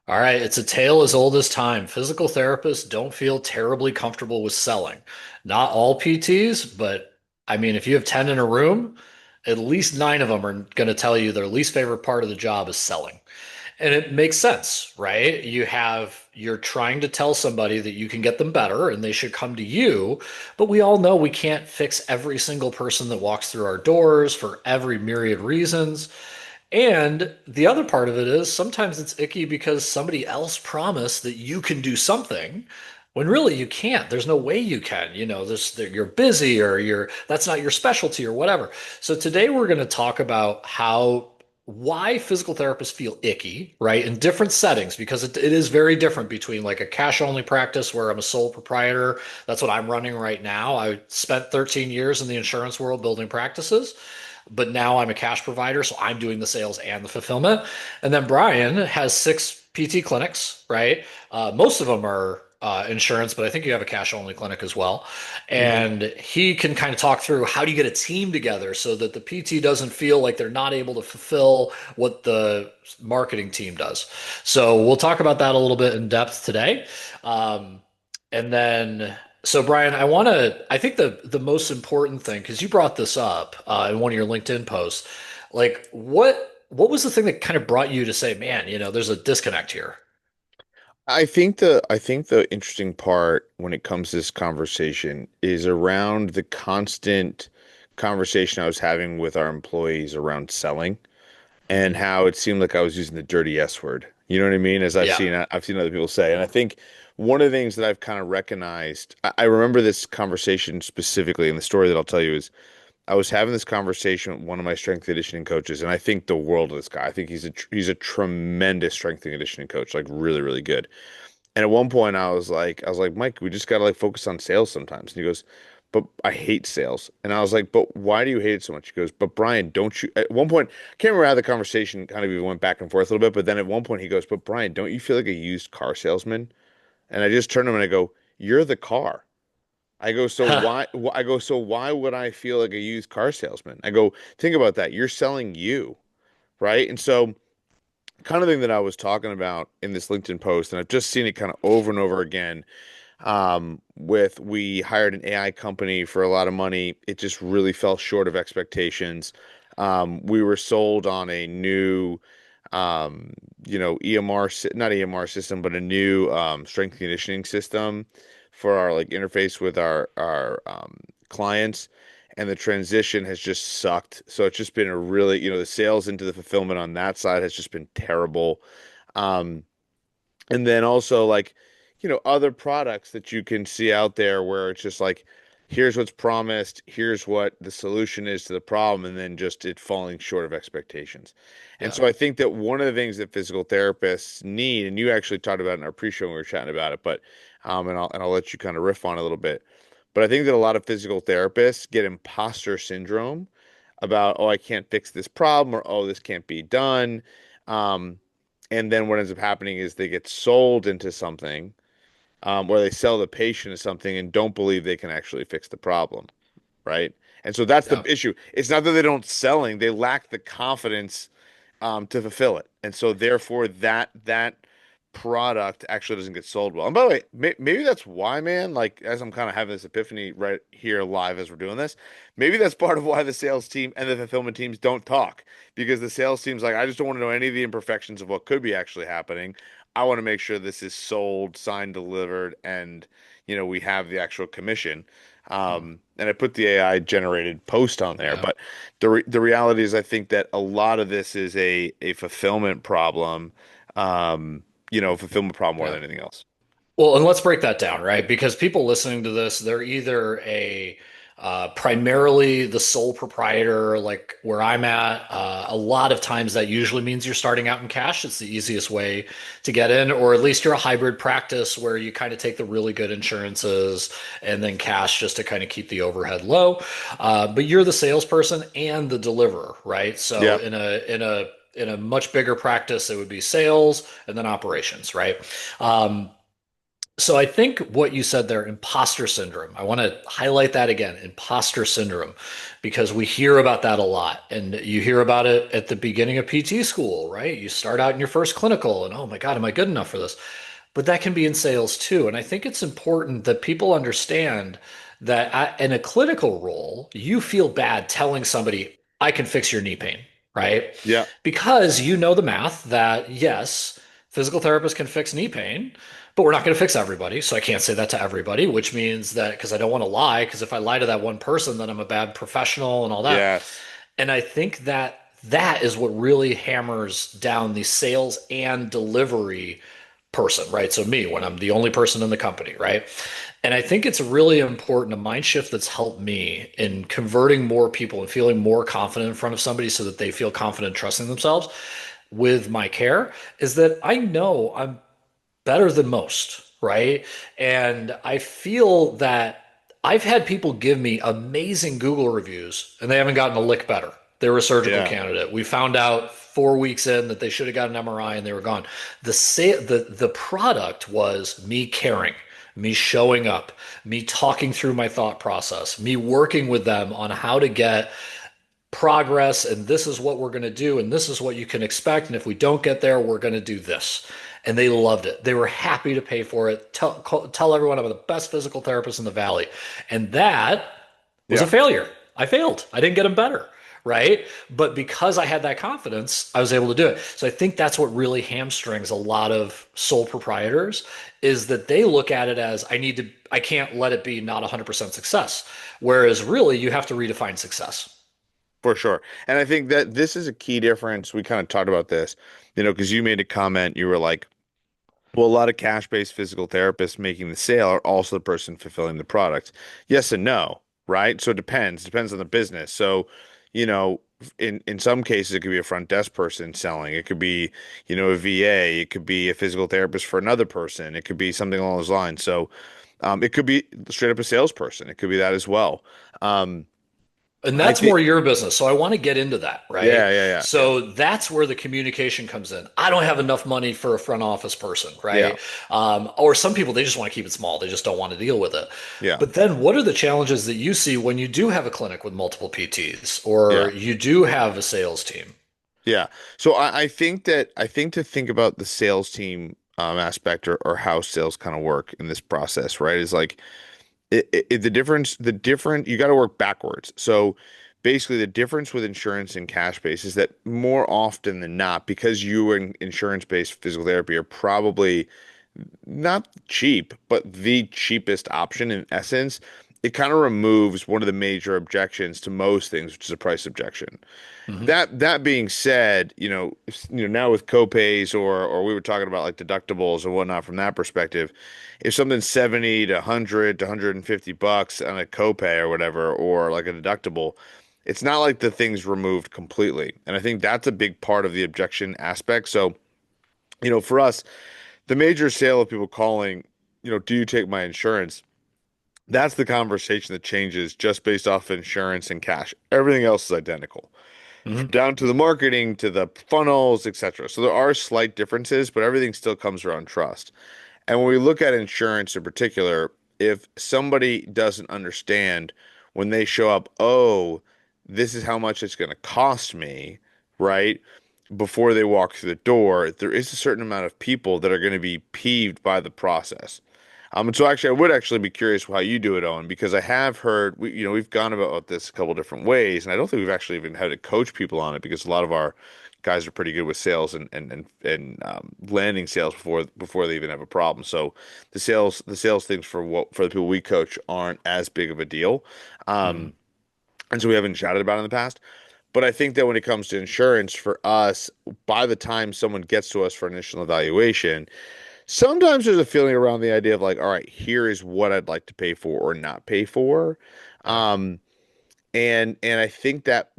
All right, it's a tale as old as time. Physical therapists don't feel terribly comfortable with selling. Not all PTs, but I mean, if you have 10 in a room, at least nine of them are going to tell you their least favorite part of the job is selling. And it makes sense, right? You're trying to tell somebody that you can get them better and they should come to you. But we all know we can't fix every single person that walks through our doors for every myriad reasons. And the other part of it is sometimes it's icky because somebody else promised that you can do something when really you can't. There's no way you can. You're busy or that's not your specialty or whatever. So today we're going to talk about why physical therapists feel icky, right, in different settings because it is very different between like a cash only practice where I'm a sole proprietor. That's what I'm running right now. I spent 13 years in the insurance world building practices, but now I'm a cash provider, so I'm doing the sales and the fulfillment. And then Brian has six PT clinics, right? Most of them are insurance, but I think you have a cash only clinic as well. hmm And he can kind of talk through how do you get a team together so that the PT doesn't feel like they're not able to fulfill what the marketing team does. So we'll talk about that a little bit in depth today. Um, and then so Brian, I think the most important thing, because you brought this up in one of your LinkedIn posts, like what was the thing that kind of brought you to say, man, there's a disconnect here? I think the interesting part when it comes to this conversation is around the constant conversation I was having with our employees around selling and Hmm. how it seemed like I was using the dirty S word. You know what I mean? As Yeah. I've seen other people say. And I think one of the things that I've kind of recognized, I remember this conversation specifically, and the story that I'll tell you is I was having this conversation with one of my strength conditioning coaches, and I think the world of this guy. I think he's a tremendous strength and conditioning coach, like really, really good. And at one point I was like, Mike, we just gotta like focus on sales sometimes. And he goes, but I hate sales. And I was like, but why do you hate it so much? He goes, but Brian, don't you at one point, I can't remember how the conversation kind of even went back and forth a little bit, but then at one point he goes, but Brian, don't you feel like a used car salesman? And I just turned to him and I go, you're the car. I go, so I go, so why would I feel like a used car salesman? I go, think about that. You're selling you, right? And so kind of thing that I was talking about in this LinkedIn post, and I've just seen it kind of over and over again. With we hired an AI company for a lot of money. It just really fell short of expectations. We were sold on a new, um, EMR, not EMR system, but a new strength and conditioning system for our like interface with our clients. And the transition has just sucked. So it's just been a really, the sales into the fulfillment on that side has just been terrible. Um, and then also like, other products that you can see out there where it's just like, here's what's promised, here's what the solution is to the problem, and then just it falling short of expectations. And Yeah. so I think that one of the things that physical therapists need, and you actually talked about it in our pre-show when we were chatting about it, but and I'll let you kind of riff on it a little bit. But I think that a lot of physical therapists get imposter syndrome about, oh, I can't fix this problem, or oh, this can't be done. Um, and then what ends up happening is they get sold into something, or they sell the patient to something and don't believe they can actually fix the problem, right? And so that's the Yeah. issue. It's not that they don't selling; they lack the confidence to fulfill it, and so therefore that product actually doesn't get sold well. And by the way, maybe that's why, man. Like as I'm kind of having this epiphany right here live as we're doing this, maybe that's part of why the sales team and the fulfillment teams don't talk because the sales team's like, I just don't want to know any of the imperfections of what could be actually happening. I want to make sure this is sold, signed, delivered, and we have the actual commission. Mm. And I put the AI generated post on there, Yeah. but the reality is I think that a lot of this is a fulfillment problem, fulfillment problem more Yeah. than anything else. Well, and let's break that down, right? Because people listening to this, they're either a primarily the sole proprietor, like where I'm at. A lot of times that usually means you're starting out in cash. It's the easiest way to get in, or at least you're a hybrid practice where you kind of take the really good insurances and then cash just to kind of keep the overhead low. But you're the salesperson and the deliverer, right? So Yeah. in a much bigger practice, it would be sales and then operations, right? Um, So I think what you said there, imposter syndrome. I want to highlight that again, imposter syndrome, because we hear about that a lot. And you hear about it at the beginning of PT school, right? You start out in your first clinical and, oh my God, am I good enough for this? But that can be in sales too. And I think it's important that people understand that in a clinical role, you feel bad telling somebody, I can fix your knee pain, right? Yeah. Because you know the math that yes, physical therapists can fix knee pain, but we're not going to fix everybody. So I can't say that to everybody, which means that because I don't want to lie, because if I lie to that one person, then I'm a bad professional and all that. Yes. And I think that that is what really hammers down the sales and delivery person, right? So me, when I'm the only person in the company, right? And I think it's really important, a mind shift that's helped me in converting more people and feeling more confident in front of somebody so that they feel confident trusting themselves with my care is that I know I'm better than most, right? And I feel that I've had people give me amazing Google reviews and they haven't gotten a lick better. They were a surgical Yeah. candidate. We found out 4 weeks in that they should have got an MRI and they were gone. The product was me caring, me showing up, me talking through my thought process, me working with them on how to get progress and this is what we're going to do and this is what you can expect and if we don't get there we're going to do this and they loved it. They were happy to pay for it. Tell everyone I'm the best physical therapist in the valley. And that was a Yeah. failure. I failed. I didn't get them better, right? But because I had that confidence, I was able to do it. So I think that's what really hamstrings a lot of sole proprietors is that they look at it as I can't let it be not 100% success. Whereas really you have to redefine success. For sure. And I think that this is a key difference. We kind of talked about this, because you made a comment. You were like, well, a lot of cash-based physical therapists making the sale are also the person fulfilling the product. Yes and no, right? So it depends. Depends on the business. So, you know, in some cases it could be a front desk person selling. It could be, a VA. It could be a physical therapist for another person. It could be something along those lines. So, it could be straight up a salesperson. It could be that as well. Um, And I that's think, more your business. So I want to get into that, right? yeah, yeah, yeah, yeah, So that's where the communication comes in. I don't have enough money for a front office person, yeah, right? Or some people, they just want to keep it small. They just don't want to deal with it. yeah, But then what are the challenges that you see when you do have a clinic with multiple PTs or yeah. you do have a sales team? Yeah. So I think to think about the sales team aspect or how sales kind of work in this process, right? Is like the different you got to work backwards. So basically the difference with insurance and cash based is that more often than not, because you in insurance based physical therapy are probably not cheap, but the cheapest option in essence, it kind of removes one of the major objections to most things, which is a price objection. Hmm. That being said, now with copays or we were talking about like deductibles and whatnot from that perspective, if something's 70 to 100 to 150 bucks on a copay or whatever, or like a deductible, it's not like the thing's removed completely. And I think that's a big part of the objection aspect. So, for us, the major sale of people calling, do you take my insurance? That's the conversation that changes just based off insurance and cash. Everything else is identical Hmm. down to the marketing to the funnels, etc. So there are slight differences, but everything still comes around trust. And when we look at insurance in particular, if somebody doesn't understand when they show up, oh, this is how much it's going to cost me, right? Before they walk through the door, there is a certain amount of people that are going to be peeved by the process. And so actually, I would actually be curious how you do it, Owen, because I have heard we've gone about this a couple different ways, and I don't think we've actually even had to coach people on it because a lot of our guys are pretty good with sales and landing sales before they even have a problem. So the sales things for the people we coach aren't as big of a deal, Hmm. and so we haven't chatted about it in the past. But I think that when it comes to insurance for us, by the time someone gets to us for initial evaluation, sometimes there's a feeling around the idea of like, all right, here is what I'd like to pay for or not pay for. Yeah. Um, and I think that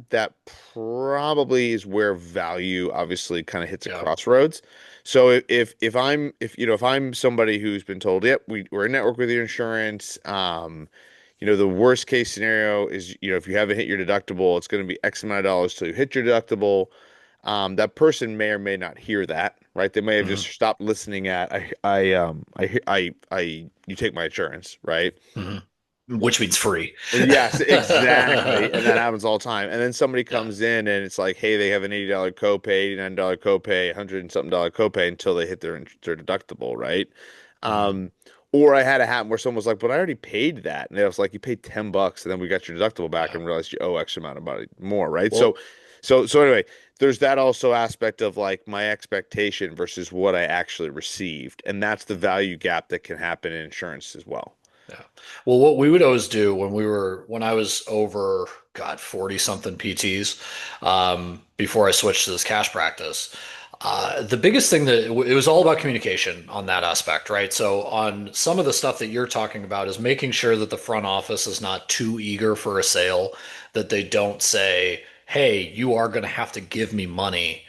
probably is where value obviously kind of hits a Yeah. crossroads. So if I'm somebody who's been told, yep, we're in network with your insurance, the worst case scenario is, if you haven't hit your deductible, it's going to be X amount of dollars till you hit your deductible. That person may or may not hear that, right? They may have just Hmm. stopped listening at you take my insurance, right? Hmm. Which means free. Yes, exactly. And that happens all the time. And then somebody Yeah. comes in and it's like, hey, they have an $80 copay, $89 copay, 100 and something dollar copay until they hit their deductible, right? Hmm. Um, or I had a happen where someone was like, but I already paid that. And I was like, you paid $10 and then we got your deductible back Yeah. and realized you owe X amount of money more, right? So Well, so anyway, there's that also aspect of like my expectation versus what I actually received. And that's the value gap that can happen in insurance as well. yeah. Well, what we would always do when I was over, God, 40 something PTs, before I switched to this cash practice, the biggest thing that it was all about communication on that aspect, right? So on some of the stuff that you're talking about is making sure that the front office is not too eager for a sale, that they don't say, hey, you are going to have to give me money,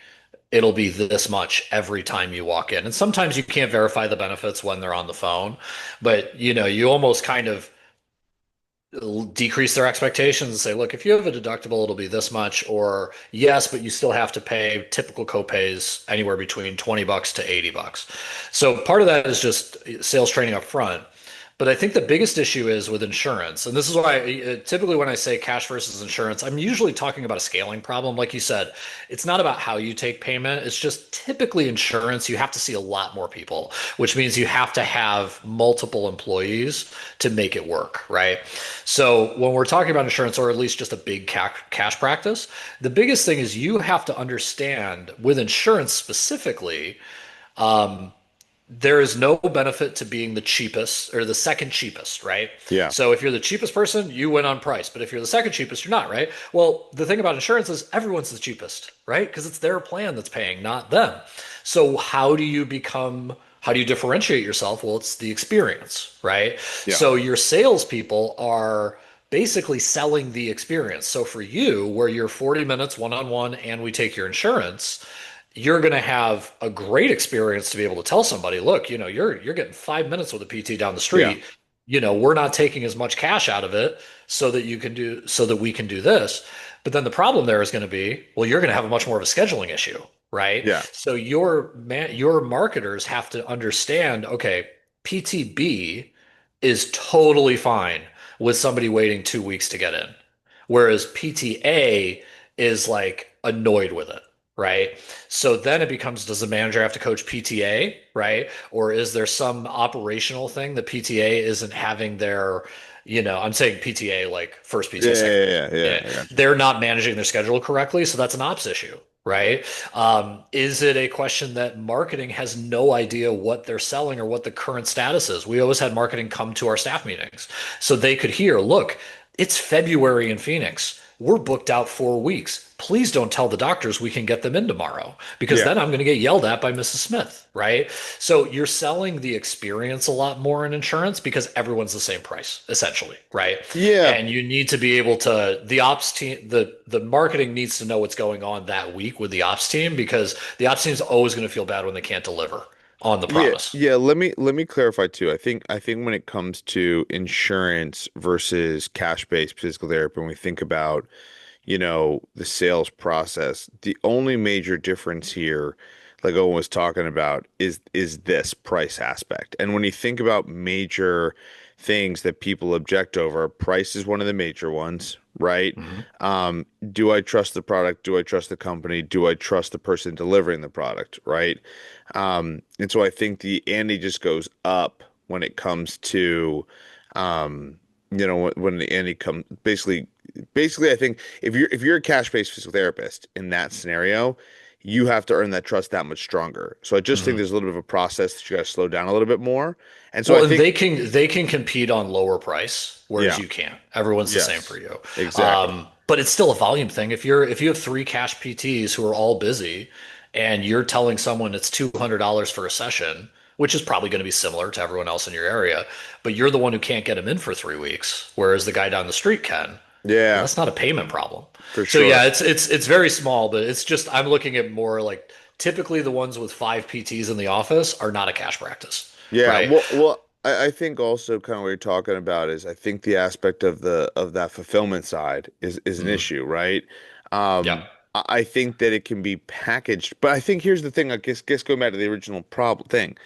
it'll be this much every time you walk in. And sometimes you can't verify the benefits when they're on the phone, but you almost kind of decrease their expectations and say, look, if you have a deductible, it'll be this much, or yes, but you still have to pay typical copays anywhere between $20 to $80. So part of that is just sales training up front. But I think the biggest issue is with insurance. And this is why typically when I say cash versus insurance, I'm usually talking about a scaling problem. Like you said, it's not about how you take payment. It's just typically insurance, you have to see a lot more people, which means you have to have multiple employees to make it work, right? So when we're talking about insurance, or at least just a big cash practice, the biggest thing is you have to understand with insurance specifically, there is no benefit to being the cheapest or the second cheapest, right? Yeah. So if you're the cheapest person, you win on price. But if you're the second cheapest, you're not, right? Well, the thing about insurance is everyone's the cheapest, right? Because it's their plan that's paying, not them. So how do you differentiate yourself? Well, it's the experience, right? Yeah. So your salespeople are basically selling the experience. So for you, where you're 40 minutes one-on-one and we take your insurance, you're going to have a great experience to be able to tell somebody, look, you're getting 5 minutes with a PT down the Yeah. street. We're not taking as much cash out of it so that we can do this. But then the problem there is going to be, well, you're going to have a much more of a scheduling issue, right? Yeah. So your marketers have to understand, okay, PTB is totally fine with somebody waiting 2 weeks to get in. Whereas PTA is like annoyed with it, right? So then it becomes, does the manager have to coach PTA, right? Or is there some operational thing that PTA isn't having I'm saying PTA like first Yeah. PT, second Yeah. PT. Yeah. Yeah. Yeah, I got you. they're not managing their schedule correctly, so that's an ops issue, right? Is it a question that marketing has no idea what they're selling or what the current status is? We always had marketing come to our staff meetings so they could hear, look, it's February in Phoenix. We're booked out 4 weeks. Please don't tell the doctors we can get them in tomorrow because Yeah. then I'm going to get yelled at by Mrs. Smith, right? So you're selling the experience a lot more in insurance because everyone's the same price, essentially, right? Yeah. And you need to be able to, the ops team, the marketing needs to know what's going on that week with the ops team because the ops team is always going to feel bad when they can't deliver on the Yeah, promise. yeah. Let me clarify too. I think when it comes to insurance versus cash-based physical therapy, when we think about, the sales process, the only major difference here, like Owen was talking about, is this price aspect. And when you think about major things that people object over, price is one of the major ones, right? Mhm. Do I trust the product? Do I trust the company? Do I trust the person delivering the product, right? And so I think the ante just goes up when it comes to, um, when the ante comes, basically, I think if you're a cash-based physical therapist in that scenario, you have to earn that trust that much stronger. So I just think Mhm. there's a little bit of a process that you got to slow down a little bit more. And so I Well, and think, they can compete on lower price, whereas yeah, you can't. Everyone's the same for yes, you. exactly. But it's still a volume thing. If you have three cash PTs who are all busy, and you're telling someone it's $200 for a session, which is probably going to be similar to everyone else in your area, but you're the one who can't get them in for 3 weeks, whereas the guy down the street can. Well, Yeah, that's not a payment problem. for So yeah, sure. it's very small, but it's just I'm looking at more like typically the ones with five PTs in the office are not a cash practice, Yeah, right? well, I think also kind of what you're talking about is I think the aspect of that fulfillment side is an Mhm. issue, right? Um, Yep. I think that it can be packaged, but I think here's the thing. I guess going back to the original problem thing.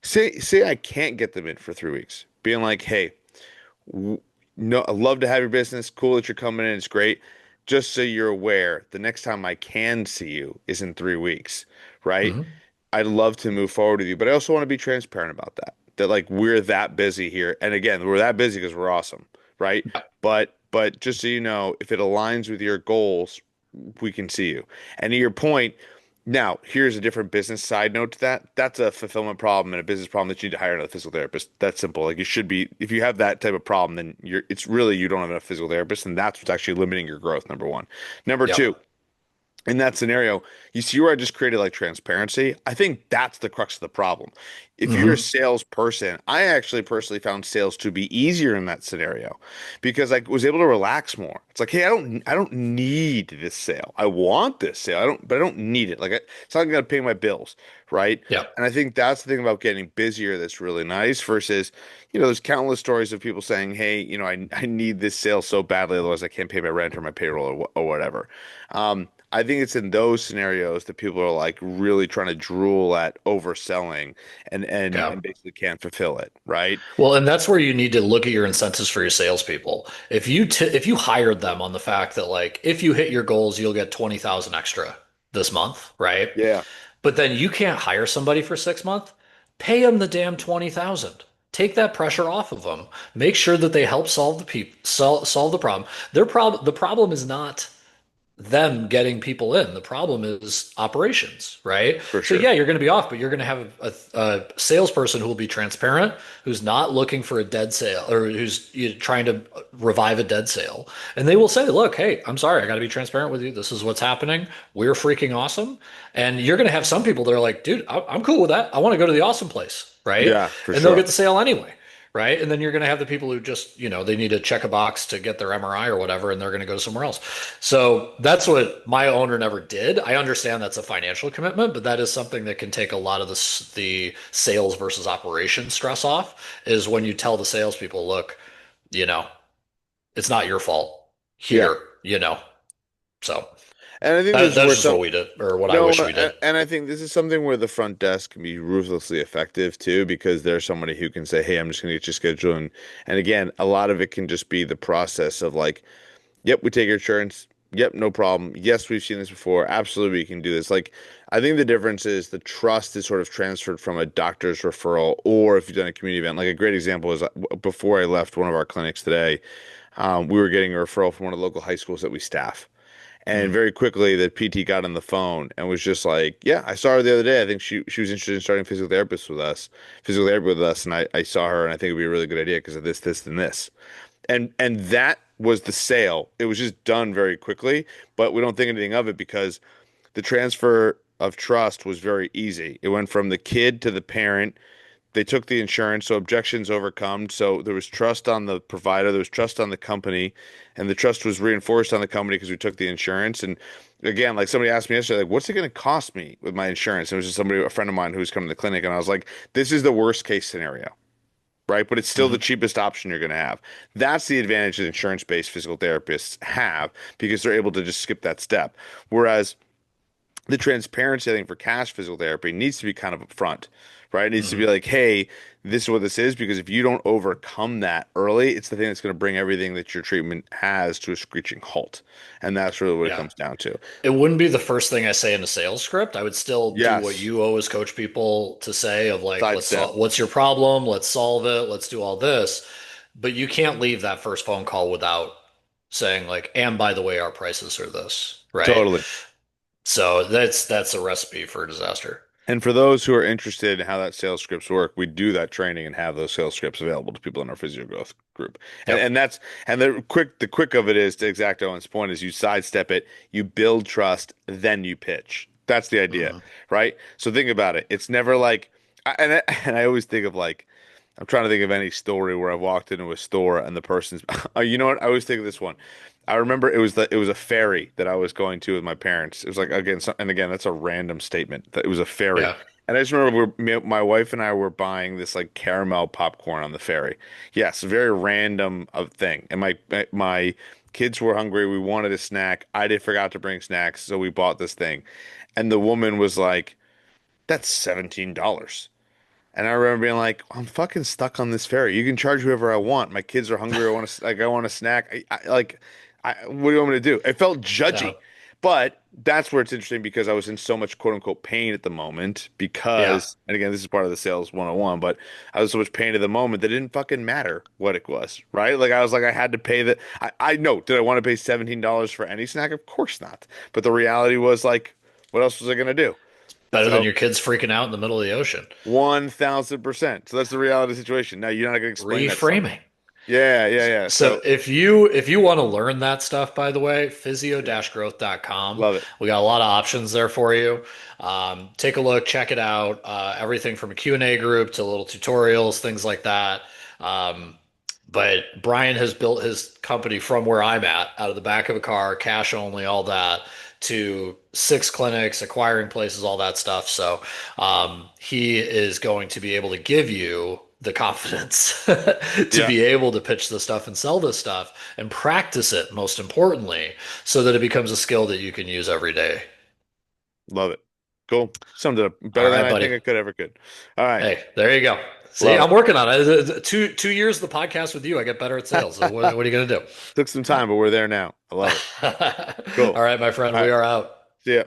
Say I can't get them in for 3 weeks, being like, hey, w no, I love to have your business. Cool that you're coming in. It's great. Just so you're aware, the next time I can see you is in 3 weeks, right? Hmm. I'd love to move forward with you, but I also want to be transparent about that. That like we're that busy here. And again, we're that busy because we're awesome, right? Yeah. But just so you know, if it aligns with your goals, we can see you. And to your point, now here's a different business side note to that. That's a fulfillment problem and a business problem that you need to hire another physical therapist. That's simple. Like you should be, if you have that type of problem, then it's really you don't have enough physical therapists, and that's what's actually limiting your growth, number one. Number Yep. two, in that scenario, you see where I just created like transparency? I think that's the crux of the problem. If you're a Hmm. salesperson, I actually personally found sales to be easier in that scenario because I was able to relax more. It's like, hey, I don't need this sale. I want this sale. But I don't need it. Like it's not gonna pay my bills, right? Yep. And I think that's the thing about getting busier that's really nice versus, there's countless stories of people saying, hey, I need this sale so badly, otherwise I can't pay my rent or my payroll or whatever. I think it's in those scenarios that people are like really trying to drool at overselling and Yeah. basically can't fulfill it, right? Well, and that's where you need to look at your incentives for your salespeople. If you hired them on the fact that like if you hit your goals, you'll get 20,000 extra this month, right? Yeah, But then you can't hire somebody for 6 months, pay them the damn 20,000. Take that pressure off of them. Make sure that they help solve the problem. The problem is not them getting people in. The problem is operations, right? for So sure. yeah, you're going to be off, but you're going to have a salesperson who will be transparent, who's not looking for a dead sale or who's trying to revive a dead sale. And they will say, look, hey, I'm sorry, I got to be transparent with you. This is what's happening. We're freaking awesome. And you're going to have some people that are like, dude, I'm cool with that. I want to go to the awesome place, right? Yeah, for And they'll sure. get the sale anyway. Right. And then you're going to have the people who just, they need to check a box to get their MRI or whatever, and they're going to go somewhere else. So that's what my owner never did. I understand that's a financial commitment, but that is something that can take a lot of the sales versus operation stress off is when you tell the salespeople, look, you know, it's not your fault Yeah. here. So And I think this that, is that's where just some what we did, or what I no, wish we did. and I think this is something where the front desk can be ruthlessly effective too, because there's somebody who can say, "Hey, I'm just going to get you scheduled," and again, a lot of it can just be the process of like, "Yep, we take your insurance. Yep, no problem. Yes, we've seen this before. Absolutely, we can do this." Like, I think the difference is the trust is sort of transferred from a doctor's referral, or if you've done a community event. Like a great example is before I left one of our clinics today, we were getting a referral from one of the local high schools that we staff. And Mm. very quickly, the PT got on the phone and was just like, "Yeah, I saw her the other day. I think she was interested in starting physical therapy with us. And I saw her, and I think it'd be a really good idea because of this, this, and this." And that was the sale. It was just done very quickly, but we don't think anything of it because the transfer of trust was very easy. It went from the kid to the parent. They took the insurance, so objections overcome. So there was trust on the provider, there was trust on the company, and the trust was reinforced on the company because we took the insurance. And again, like somebody asked me yesterday, like, what's it going to cost me with my insurance? And it was just somebody, a friend of mine who was coming to the clinic, and I was like, this is the worst case scenario, right? But it's still the Hmm. cheapest option you're going to have. That's the advantage that insurance-based physical therapists have because they're able to just skip that step. Whereas the transparency, I think, for cash physical therapy needs to be kind of upfront, right? It needs to be Hmm. like, hey, this is what this is, because if you don't overcome that early, it's the thing that's going to bring everything that your treatment has to a screeching halt. And that's really what it Yeah. comes down to. It wouldn't be the first thing I say in a sales script. I would still do what Yes, you always coach people to say of like, let's sidestep. solve, what's your problem? Let's solve it. Let's do all this. But you can't leave that first phone call without saying like, and by the way, our prices are this, right? Totally. So that's a recipe for disaster. And for those who are interested in how that sales scripts work, we do that training and have those sales scripts available to people in our physio growth group. And Yep. and that's and the quick of it is to exact Owen's point is you sidestep it, you build trust, then you pitch. That's the idea, Hmm. right? So think about it. It's never like and I always think of like I'm trying to think of any story where I've walked into a store and the person's oh, you know what? I always think of this one. I remember it was a ferry that I was going to with my parents. It was like again and again that's a random statement that it was a ferry. Yeah. And I just remember my wife and I were buying this like caramel popcorn on the ferry. Yes, a very random thing. And my Kids were hungry. We wanted a snack. I did forgot to bring snacks, so we bought this thing. And the woman was like, "That's $17." And I remember being like, "I'm fucking stuck on this ferry. You can charge whoever I want. My kids are hungry. I want a snack. What do you want me to do?" It felt Uh, judgy, but that's where it's interesting because I was in so much quote unquote pain at the moment yeah. because, and again, this is part of the sales 101, but I was so much pain at the moment that it didn't fucking matter what it was, right? Like I was like, I had to pay I know, did I want to pay $17 for any snack? Of course not. But the reality was like, what else was I gonna do? Better than So your kids freaking out in the middle of the ocean. 1000%. So that's the reality of the situation. Now you're not gonna explain that to somebody. Reframing. Yeah, yeah, yeah. So So if you want to learn that stuff, by the way, physio-growth.com. love it. We got a lot of options there for you. Take a look, check it out. Everything from a Q&A group to little tutorials, things like that. Um, but Brian has built his company from where I'm at, out of the back of a car, cash only, all that, to 6 clinics, acquiring places, all that stuff. So he is going to be able to give you the confidence to Yeah, be able to pitch this stuff and sell this stuff and practice it, most importantly, so that it becomes a skill that you can use every day. love it. Cool. Summed it up All better than right, I buddy. think I could ever could. All right. Hey, there you go. See, Love I'm it. working on it. Two years of the podcast with you, I get better at sales. So what are you gonna do? Took some time, but we're there now. I love it. All Cool. right, my All friend, we right. are out. See ya.